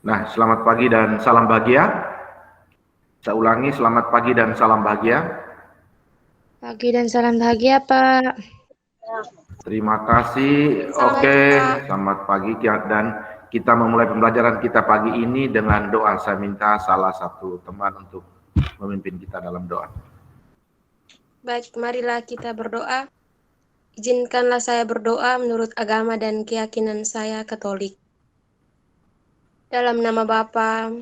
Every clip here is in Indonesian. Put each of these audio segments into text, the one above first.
Nah, selamat pagi dan salam bahagia. Saya ulangi, selamat pagi dan salam bahagia. Pagi dan salam bahagia, Pak. Terima kasih. Oke, selamat pagi dan kita memulai pembelajaran kita pagi ini dengan doa. Saya minta salah satu teman untuk memimpin kita dalam doa. Baik, marilah kita berdoa. Izinkanlah saya berdoa menurut agama dan keyakinan saya Katolik. Dalam nama Bapa,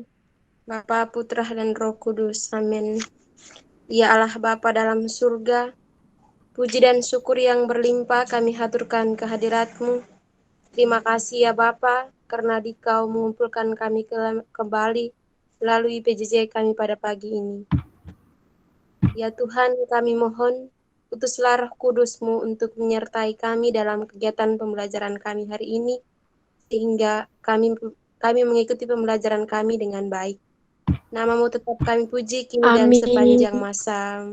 Putra, dan Roh Kudus. Amin. Ya Allah Bapa dalam surga, puji dan syukur yang berlimpah kami haturkan kehadirat-Mu. Terima kasih ya Bapa, karena Dikau mengumpulkan kami kembali melalui PJJ kami pada pagi ini. Ya Tuhan, kami mohon, utuslah Roh Kudus-Mu untuk menyertai kami dalam kegiatan pembelajaran kami hari ini, sehingga kami mengikuti pembelajaran kami dengan baik. Nama-Mu tetap kami puji kini dan sepanjang masa.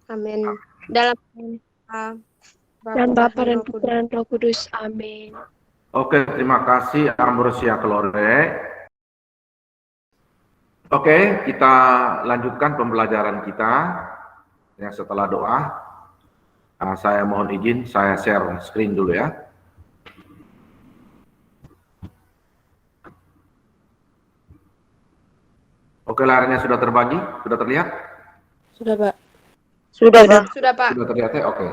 Amin. Dalam nama dan Bapa dan Putra dan Roh Kudus. Amin. Oke, terima kasih Ambrosia Klore. Oke, kita lanjutkan pembelajaran kita. Ya, setelah doa, saya mohon izin, saya share screen dulu ya. Oke, layarnya sudah terbagi, sudah terlihat? Sudah, Pak. Sudah, Pak. Sudah, Pak. Sudah terlihat ya? Oke.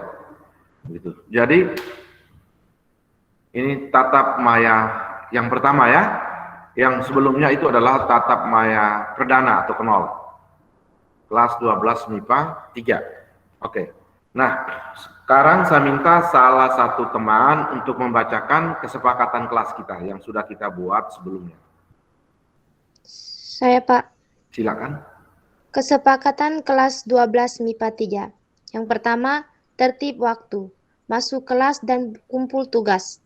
Gitu. Jadi ini tatap maya yang pertama ya. Yang sebelumnya itu adalah tatap maya perdana atau kenol. Kelas 12 MIPA 3. Oke. Nah, sekarang saya minta salah satu teman untuk membacakan kesepakatan kelas kita yang sudah kita buat sebelumnya. Saya, Pak. Silakan. Kesepakatan kelas 12 MIPA 3. Yang pertama, tertib waktu. Masuk kelas dan kumpul tugas.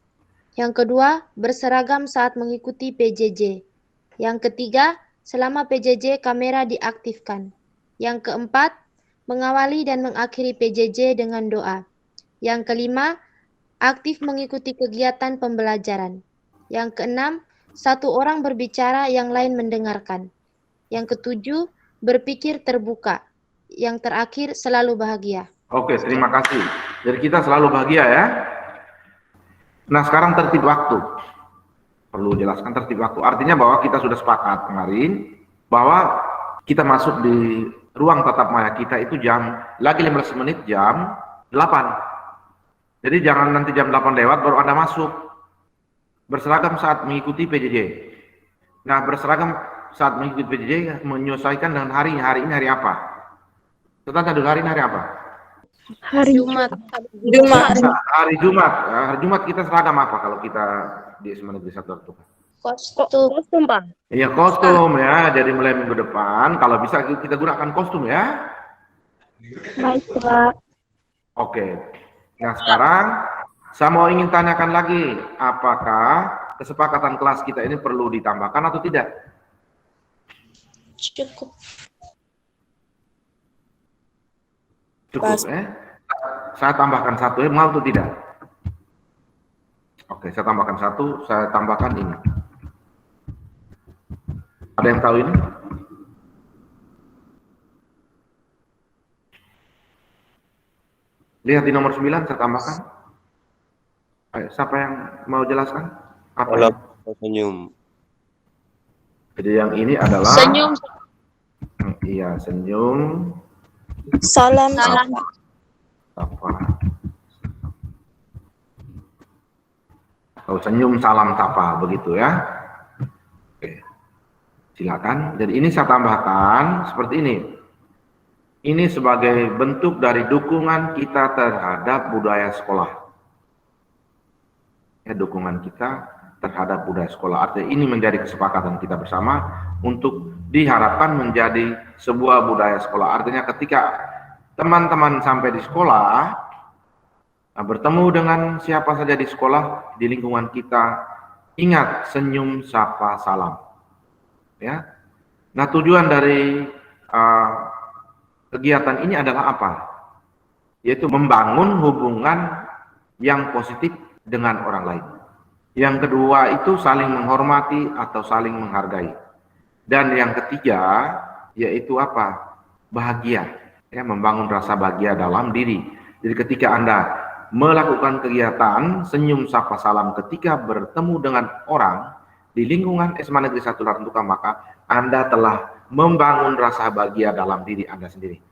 Yang kedua, berseragam saat mengikuti PJJ. Yang ketiga, selama PJJ kamera diaktifkan. Yang keempat, mengawali dan mengakhiri PJJ dengan doa. Yang kelima, aktif mengikuti kegiatan pembelajaran. Yang keenam, satu orang berbicara, yang lain mendengarkan. Yang ketujuh, berpikir terbuka. Yang terakhir, selalu bahagia. Oke, terima kasih. Jadi kita selalu bahagia ya. Nah, sekarang tertib waktu. Perlu jelaskan tertib waktu. Artinya bahwa kita sudah sepakat kemarin bahwa kita masuk di ruang tatap maya kita itu lagi 15 menit jam 8. Jadi jangan nanti jam 8 lewat baru Anda masuk. Berseragam saat mengikuti PJJ. Nah, berseragam saat mengikuti PJJ menyesuaikan dengan harinya. Hari ini hari apa? Tentang dulu hari ini hari apa? Hari Jumat. Hari Jumat. Hari Jumat kita seragam apa kalau kita di SMA Negeri 1 Ortuka? Kostum, Pak. Iya, kostum ya. Jadi mulai minggu depan kalau bisa kita gunakan kostum ya. Baik, Pak. Oke. Nah, sekarang saya mau ingin tanyakan lagi, apakah kesepakatan kelas kita ini perlu ditambahkan atau tidak? Cukup. Cukup saya tambahkan satu mau atau tidak? Oke, saya tambahkan satu, saya tambahkan ini. Ada yang tahu ini? Lihat di nomor 9 saya tambahkan. Ayo, siapa yang mau jelaskan? Apa? Senyum. Jadi yang ini adalah Senyum. Iya, senyum. Salam. Sapa. Senyum salam sapa begitu ya. Oke. Silakan. Jadi ini saya tambahkan seperti ini. Ini sebagai bentuk dari dukungan kita terhadap budaya sekolah. Ya, dukungan kita terhadap budaya sekolah. Artinya ini menjadi kesepakatan kita bersama untuk diharapkan menjadi sebuah budaya sekolah. Artinya ketika teman-teman sampai di sekolah, bertemu dengan siapa saja di sekolah, di lingkungan kita, ingat senyum, sapa, salam. Ya. Nah, tujuan dari kegiatan ini adalah apa? Yaitu membangun hubungan yang positif dengan orang lain. Yang kedua itu saling menghormati atau saling menghargai. Dan yang ketiga yaitu apa? Bahagia, ya, membangun rasa bahagia dalam diri. Jadi ketika Anda melakukan kegiatan senyum sapa salam ketika bertemu dengan orang di lingkungan SMA Negeri 1 Larantuka, maka Anda telah membangun rasa bahagia dalam diri Anda sendiri.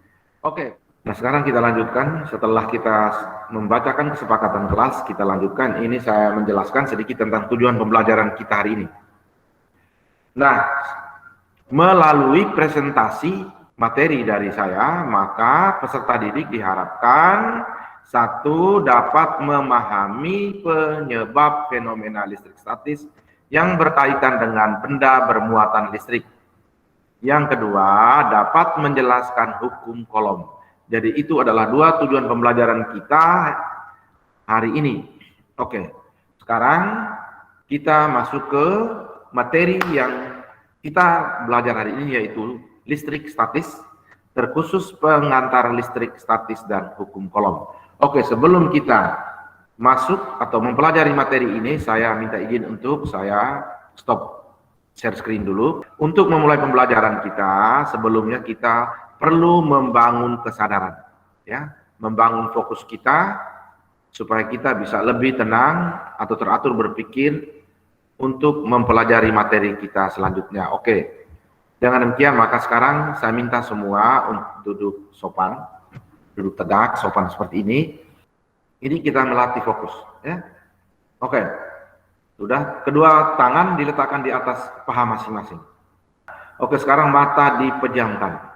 Oke. Nah, sekarang kita lanjutkan. Setelah kita membacakan kesepakatan kelas, kita lanjutkan. Ini saya menjelaskan sedikit tentang tujuan pembelajaran kita hari ini. Nah, melalui presentasi materi dari saya, maka peserta didik diharapkan satu, dapat memahami penyebab fenomena listrik statis yang berkaitan dengan benda bermuatan listrik. Yang kedua, dapat menjelaskan hukum Coulomb. Jadi itu adalah dua tujuan pembelajaran kita hari ini. Oke, sekarang kita masuk ke materi yang kita belajar hari ini, yaitu listrik statis, terkhusus pengantar listrik statis dan hukum Coulomb. Oke, sebelum kita masuk atau mempelajari materi ini, saya minta izin untuk saya stop share screen dulu. Untuk memulai pembelajaran kita, sebelumnya kita perlu membangun kesadaran, ya, membangun fokus kita supaya kita bisa lebih tenang atau teratur berpikir untuk mempelajari materi kita selanjutnya. Oke, dengan demikian maka sekarang saya minta semua untuk duduk sopan, duduk tegak, sopan seperti ini. Ini kita melatih fokus, ya. Oke, sudah. Kedua tangan diletakkan di atas paha masing-masing. Oke, sekarang mata dipejamkan.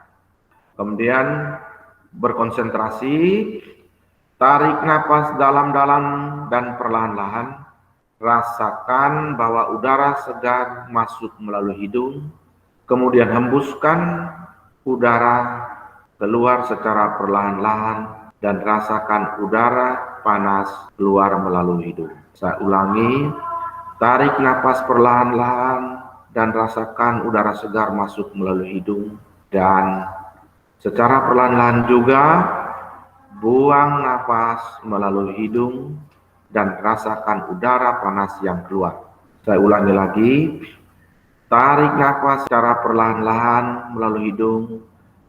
Kemudian berkonsentrasi, tarik napas dalam-dalam dan perlahan-lahan. Rasakan bahwa udara segar masuk melalui hidung, kemudian hembuskan udara keluar secara perlahan-lahan dan rasakan udara panas keluar melalui hidung. Saya ulangi, tarik napas perlahan-lahan dan rasakan udara segar masuk melalui hidung, dan secara perlahan-lahan juga buang nafas melalui hidung dan rasakan udara panas yang keluar. Saya ulangi lagi, tarik nafas secara perlahan-lahan melalui hidung,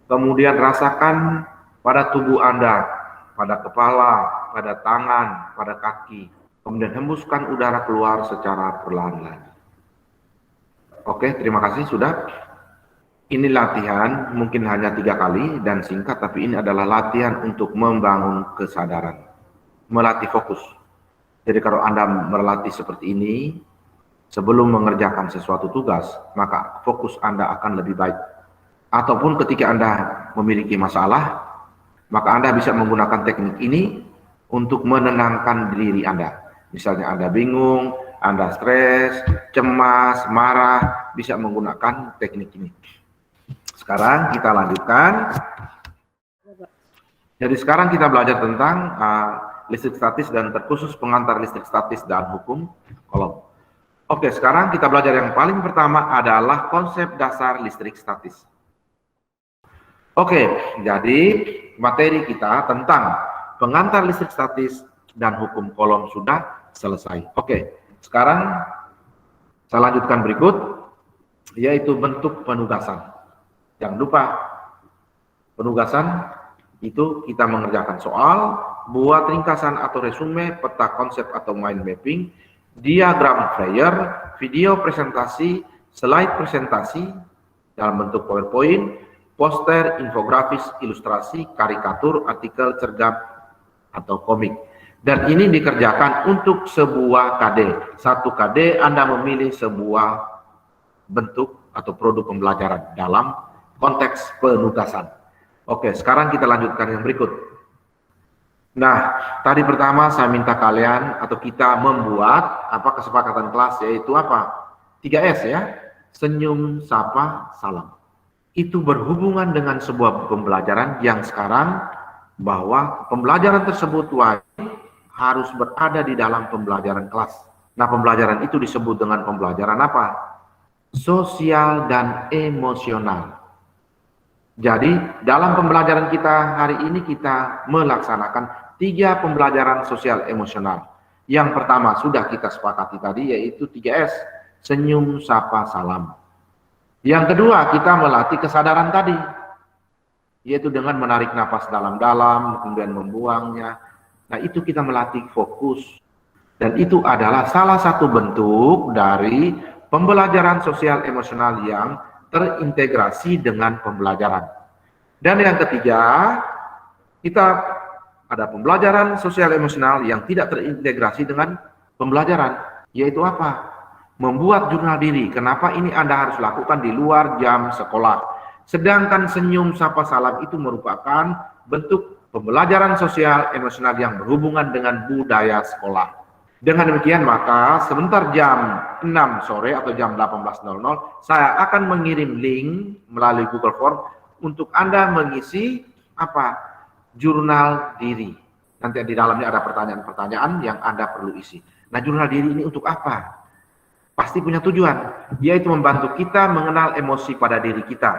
kemudian rasakan pada tubuh Anda, pada kepala, pada tangan, pada kaki, kemudian hembuskan udara keluar secara perlahan-lahan. Oke, terima kasih sudah. Ini latihan mungkin hanya 3 kali dan singkat, tapi ini adalah latihan untuk membangun kesadaran, melatih fokus. Jadi kalau Anda melatih seperti ini, sebelum mengerjakan sesuatu tugas, maka fokus Anda akan lebih baik. Ataupun ketika Anda memiliki masalah, maka Anda bisa menggunakan teknik ini untuk menenangkan diri Anda. Misalnya Anda bingung, Anda stres, cemas, marah, bisa menggunakan teknik ini. Sekarang kita lanjutkan. Jadi sekarang kita belajar tentang listrik statis dan terkhusus pengantar listrik statis dan hukum Coulomb. Oke, sekarang kita belajar yang paling pertama adalah konsep dasar listrik statis. Oke, jadi materi kita tentang pengantar listrik statis dan hukum Coulomb sudah selesai. Oke, sekarang saya lanjutkan berikut, yaitu bentuk penugasan. Jangan lupa, penugasan itu kita mengerjakan soal, buat ringkasan atau resume, peta konsep atau mind mapping, diagram flyer, video presentasi, slide presentasi dalam bentuk PowerPoint, poster, infografis, ilustrasi, karikatur, artikel, cergam, atau komik. Dan ini dikerjakan untuk sebuah KD. Satu KD Anda memilih sebuah bentuk atau produk pembelajaran dalam konteks penugasan. Oke, sekarang kita lanjutkan yang berikut. Nah, tadi pertama saya minta kalian atau kita membuat kesepakatan kelas, yaitu 3S ya. Senyum, sapa, salam. Itu berhubungan dengan sebuah pembelajaran yang sekarang bahwa pembelajaran tersebut wajib harus berada di dalam pembelajaran kelas. Nah, pembelajaran itu disebut dengan pembelajaran apa? Sosial dan emosional. Jadi dalam pembelajaran kita hari ini kita melaksanakan 3 pembelajaran sosial emosional. Yang pertama sudah kita sepakati tadi, yaitu 3S, senyum, sapa, salam. Yang kedua, kita melatih kesadaran tadi, yaitu dengan menarik napas dalam-dalam, kemudian membuangnya. Nah, itu kita melatih fokus. Dan itu adalah salah satu bentuk dari pembelajaran sosial emosional yang terintegrasi dengan pembelajaran. Dan yang ketiga, kita ada pembelajaran sosial emosional yang tidak terintegrasi dengan pembelajaran, yaitu apa? Membuat jurnal diri. Kenapa ini Anda harus lakukan di luar jam sekolah? Sedangkan senyum, sapa, salam itu merupakan bentuk pembelajaran sosial emosional yang berhubungan dengan budaya sekolah. Dengan demikian maka sebentar jam 6 sore atau jam 18.00 saya akan mengirim link melalui Google Form untuk Anda mengisi apa? Jurnal diri. Nanti di dalamnya ada pertanyaan-pertanyaan yang Anda perlu isi. Nah, jurnal diri ini untuk apa? Pasti punya tujuan, yaitu membantu kita mengenal emosi pada diri kita.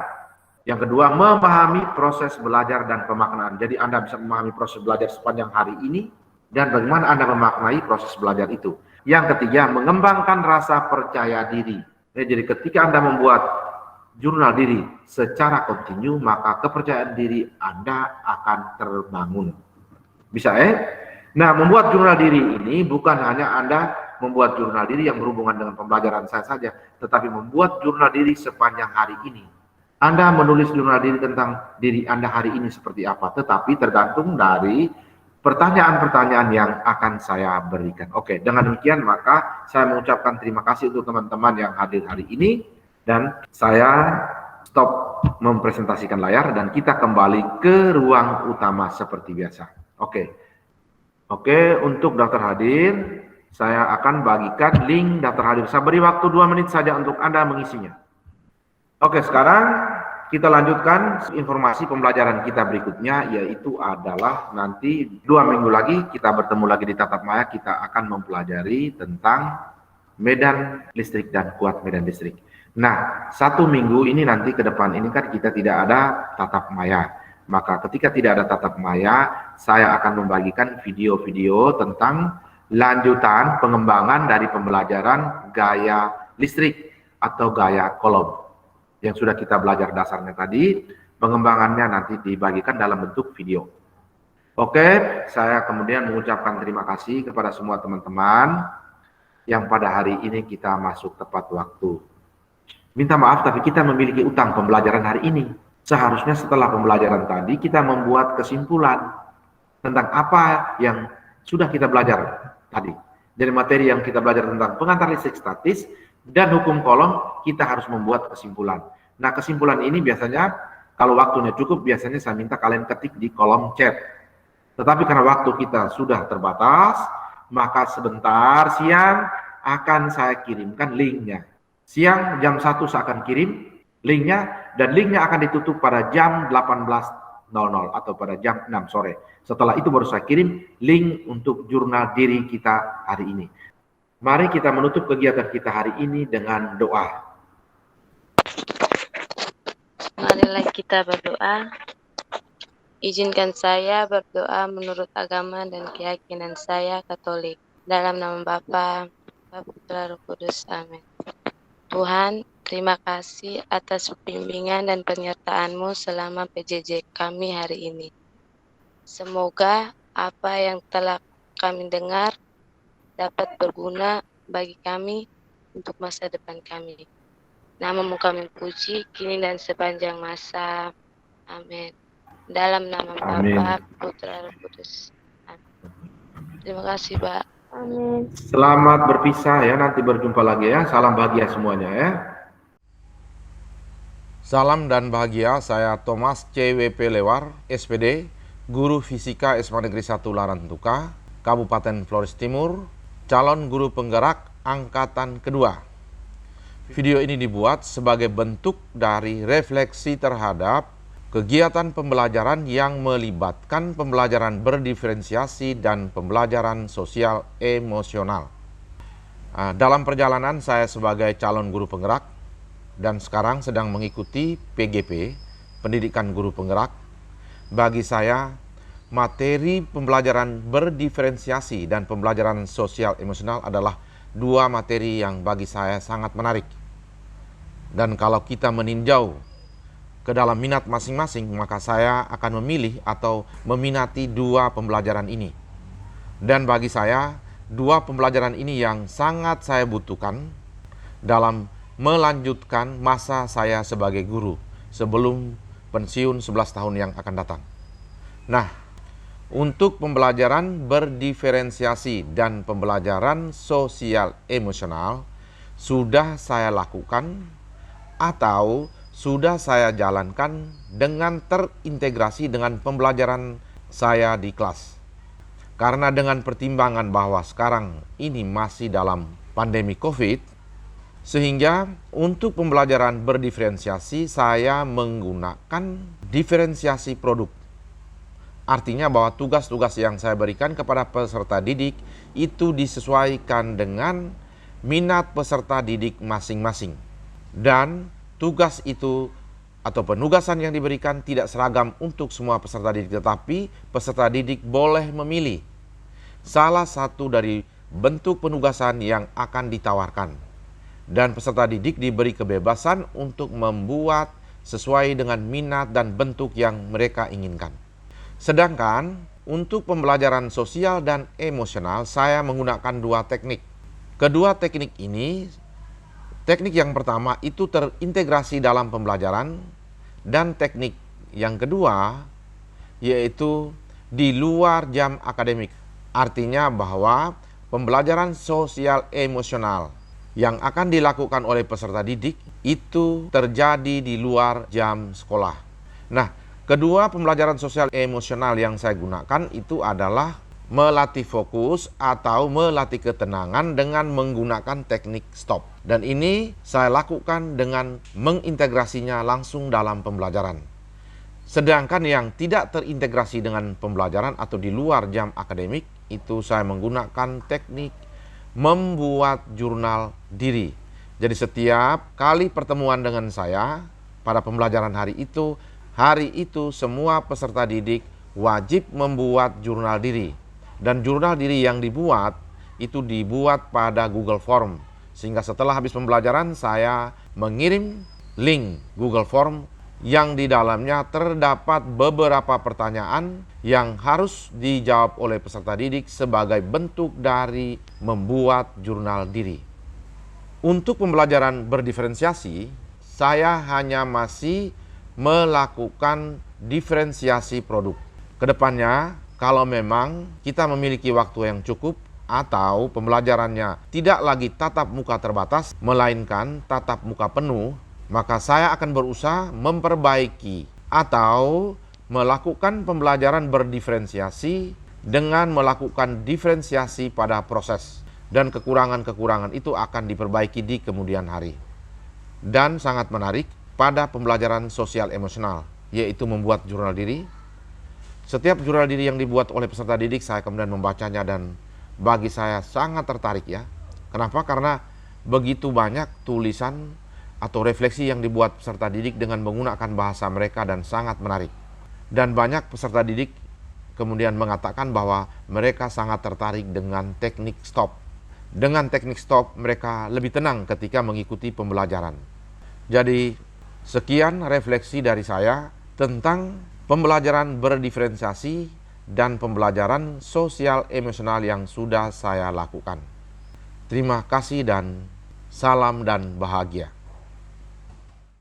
Yang kedua, memahami proses belajar dan pemaknaan. Jadi Anda bisa memahami proses belajar sepanjang hari ini dan bagaimana Anda memaknai proses belajar itu. Yang ketiga, mengembangkan rasa percaya diri. Jadi ketika Anda membuat jurnal diri secara kontinu, maka kepercayaan diri Anda akan terbangun. Bisa Nah, membuat jurnal diri ini bukan hanya Anda membuat jurnal diri yang berhubungan dengan pembelajaran saya saja, tetapi membuat jurnal diri sepanjang hari ini. Anda menulis jurnal diri tentang diri Anda hari ini seperti apa, tetapi tergantung dari pertanyaan-pertanyaan yang akan saya berikan. Oke, dengan demikian maka saya mengucapkan terima kasih untuk teman-teman yang hadir hari ini, dan saya stop mempresentasikan layar dan kita kembali ke ruang utama seperti biasa. Oke, untuk daftar hadir, saya akan bagikan link daftar hadir. Saya beri waktu 2 menit saja untuk Anda mengisinya. Oke, sekarang kita lanjutkan informasi pembelajaran kita berikutnya, yaitu adalah nanti 2 minggu lagi kita bertemu lagi di Tatap Maya. Kita akan mempelajari tentang medan listrik dan kuat medan listrik. Nah, 1 minggu ini nanti ke depan ini kan kita tidak ada Tatap Maya. Maka ketika tidak ada Tatap Maya, saya akan membagikan video-video tentang lanjutan pengembangan dari pembelajaran gaya listrik atau gaya kolom. Yang sudah kita belajar dasarnya tadi, pengembangannya nanti dibagikan dalam bentuk video. Oke, saya kemudian mengucapkan terima kasih kepada semua teman-teman yang pada hari ini kita masuk tepat waktu. Minta maaf, tapi kita memiliki utang pembelajaran hari ini. Seharusnya setelah pembelajaran tadi, kita membuat kesimpulan tentang apa yang sudah kita belajar tadi. Dari materi yang kita belajar tentang pengantar listrik statis dan hukum kolom, kita harus membuat kesimpulan. Nah, kesimpulan ini biasanya kalau waktunya cukup, biasanya saya minta kalian ketik di kolom chat. Tetapi karena waktu kita sudah terbatas, maka sebentar siang akan saya kirimkan linknya. Siang jam 1 saya akan kirim linknya, dan linknya akan ditutup pada jam 18.00 atau pada jam 6 sore. Setelah itu baru saya kirim link untuk jurnal diri kita hari ini. Mari kita menutup kegiatan kita hari ini dengan doa. Marilah kita berdoa. Izinkan saya berdoa menurut agama dan keyakinan saya Katolik. Dalam nama Bapa, Putra, Roh Kudus. Amin. Tuhan, terima kasih atas bimbingan dan penyertaan-Mu selama PJJ kami hari ini. Semoga apa yang telah kami dengar dapat berguna bagi kami untuk masa depan kami. Nama-Mu kami puji, kini dan sepanjang masa. Amin. Dalam nama Bapa, Putra, Roh Kudus. Amin. Terima kasih, Pak. Amin. Selamat berpisah ya, nanti berjumpa lagi ya. Salam bahagia semuanya ya. Salam dan bahagia, saya Thomas CWP Lewar, SPD, Guru Fisika SMA Negeri 1 Larantuka, Kabupaten Flores Timur, calon guru penggerak angkatan kedua. Video ini dibuat sebagai bentuk dari refleksi terhadap kegiatan pembelajaran yang melibatkan pembelajaran berdiferensiasi dan pembelajaran sosial emosional. Dalam perjalanan saya sebagai calon guru penggerak dan sekarang sedang mengikuti PGP, Pendidikan Guru Penggerak. Bagi saya, materi pembelajaran berdiferensiasi dan pembelajaran sosial emosional adalah dua materi yang bagi saya sangat menarik. Dan kalau kita meninjau ke dalam minat masing-masing, maka saya akan memilih atau meminati dua pembelajaran ini. Dan bagi saya, dua pembelajaran ini yang sangat saya butuhkan dalam melanjutkan masa saya sebagai guru sebelum pensiun 11 tahun yang akan datang. Nah, untuk pembelajaran berdiferensiasi dan pembelajaran sosial emosional sudah saya lakukan atau sudah saya jalankan dengan terintegrasi dengan pembelajaran saya di kelas. Karena dengan pertimbangan bahwa sekarang ini masih dalam pandemi COVID, sehingga untuk pembelajaran berdiferensiasi saya menggunakan diferensiasi produk. Artinya bahwa tugas-tugas yang saya berikan kepada peserta didik itu disesuaikan dengan minat peserta didik masing-masing. Dan tugas itu atau penugasan yang diberikan tidak seragam untuk semua peserta didik, tetapi peserta didik boleh memilih salah satu dari bentuk penugasan yang akan ditawarkan. Dan peserta didik diberi kebebasan untuk membuat sesuai dengan minat dan bentuk yang mereka inginkan. Sedangkan untuk pembelajaran sosial dan emosional saya menggunakan dua teknik. Kedua teknik ini, teknik yang pertama itu terintegrasi dalam pembelajaran, dan teknik yang kedua yaitu di luar jam akademik. Artinya bahwa pembelajaran sosial emosional yang akan dilakukan oleh peserta didik itu terjadi di luar jam sekolah. Nah, kedua pembelajaran sosial emosional yang saya gunakan itu adalah melatih fokus atau melatih ketenangan dengan menggunakan teknik stop. Dan ini saya lakukan dengan mengintegrasinya langsung dalam pembelajaran. Sedangkan yang tidak terintegrasi dengan pembelajaran atau di luar jam akademik itu saya menggunakan teknik membuat jurnal diri. Jadi setiap kali pertemuan dengan saya pada pembelajaran hari itu semua peserta didik wajib membuat jurnal diri. Dan jurnal diri yang dibuat itu dibuat pada Google Form. Sehingga setelah habis pembelajaran saya mengirim link Google Form yang di dalamnya terdapat beberapa pertanyaan yang harus dijawab oleh peserta didik sebagai bentuk dari membuat jurnal diri. Untuk pembelajaran berdiferensiasi, saya hanya masih melakukan diferensiasi produk. Kedepannya, kalau memang kita memiliki waktu yang cukup atau pembelajarannya tidak lagi tatap muka terbatas, melainkan tatap muka penuh, maka saya akan berusaha memperbaiki atau melakukan pembelajaran berdiferensiasi dengan melakukan diferensiasi pada proses. Dan kekurangan-kekurangan itu akan diperbaiki di kemudian hari. Dan sangat menarik pada pembelajaran sosial emosional, yaitu membuat jurnal diri. Setiap jurnal diri yang dibuat oleh peserta didik saya kemudian membacanya dan bagi saya sangat tertarik ya. Kenapa? Karena begitu banyak tulisan atau refleksi yang dibuat peserta didik dengan menggunakan bahasa mereka dan sangat menarik. Dan banyak peserta didik kemudian mengatakan bahwa mereka sangat tertarik dengan teknik stop. Dengan teknik stop mereka lebih tenang ketika mengikuti pembelajaran. Jadi sekian refleksi dari saya tentang pembelajaran berdiferensiasi dan pembelajaran sosial emosional yang sudah saya lakukan. Terima kasih dan salam dan bahagia.